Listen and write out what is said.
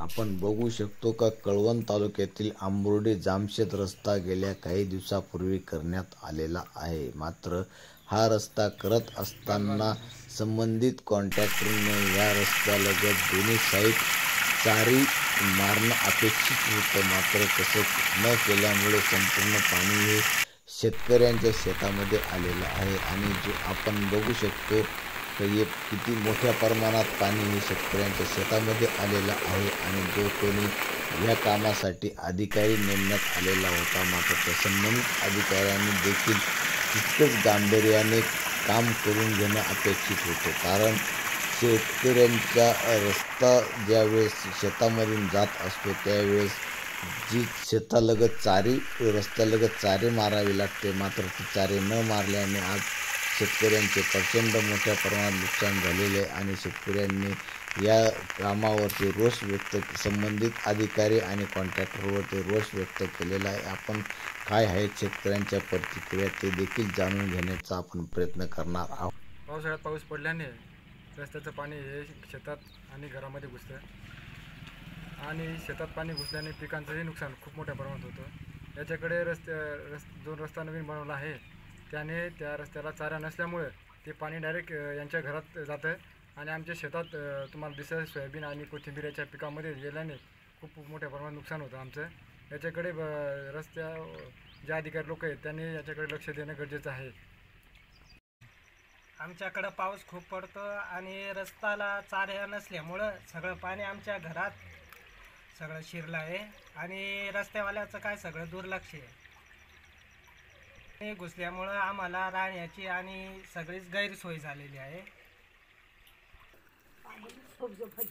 आपण बघू शकतो का कळवण तालुक्यातील आंबोर्डे जामशेत रस्ता गेल्या काही दिवसापूर्वी करण्यात आलेला आहे. मात्र हा रस्ता करत असताना संबंधित कॉन्ट्रॅक्टरने या रस्त्यालगत दोन्ही साईड चारी मारणं अपेक्षित होतं. मात्र तसं न केल्यामुळे संपूर्ण पाणी हे शेतकऱ्यांच्या शेतामध्ये आलेलं आहे आणि जो आपण बघू शकतो हे किती मोठ्या प्रमाणात पाणी हे शेतकऱ्यांच्या शेतामध्ये आलेलं आहे आणि जो कोणी या कामासाठी अधिकारी नेमण्यात आलेला होता, मात्र त्या संबंधित अधिकाऱ्यांनी देखील तितकंच गांभीर्याने काम करून घेणं अपेक्षित होतं. कारण शेतकऱ्यांचा रस्ता ज्यावेळेस शेतामधून जात असतो त्यावेळेस जी शेतालगत रस्त्यालगत चारी मारावी लागते, मात्र ती चारी न मारल्याने आज शेतकऱ्यांचे प्रचंड मोठ्या प्रमाणात नुकसान झालेले आहे आणि शेतकऱ्यांनी या कामावरती रोष संबंधित अधिकारी आणि कॉन्ट्रॅक्टरवरती रोष व्यक्त केलेला आहे. आपण काय आहेत शेतकऱ्यांच्या प्रतिक्रिया ते देखील जाणून घेण्याचा आपण प्रयत्न करणार आहोत. पावसाळ्यात पाऊस पडल्याने रस्त्याचं पाणी हे शेतात आणि घरामध्ये घुसतं आणि शेतात पाणी घुसल्याने पिकांचंही नुकसान खूप मोठ्या प्रमाणात होतं. याच्याकडे जो रस्ता नवीन बनवला आहे त्याने त्या रस्त्याला चारा नसल्यामुळे ते पाणी डायरेक्ट यांच्या घरात जातं आणि आमच्या शेतात तुम्हाला दिसेल सोयाबीन आणि कोथिंबीरच्या पिकामध्ये गेल्याने खूप मोठ्या प्रमाणात नुकसान होतं आमचं. याच्याकडे जे अधिकारी लोक आहेत त्यांनी याच्याकडे लक्ष देणं गरजेचं आहे. आमच्याकडं पाऊस खूप पडतो आणि रस्त्याला चाऱ्या नसल्यामुळं सगळं पाणी आमच्या घरात सगळं शिरलं आहे आणि रस्त्यावाल्याचं काय सगळं दुर्लक्ष आहे. घुसल्यामुळं आम्हाला राहण्याची आणि सगळीच गैरसोय झालेली आहे.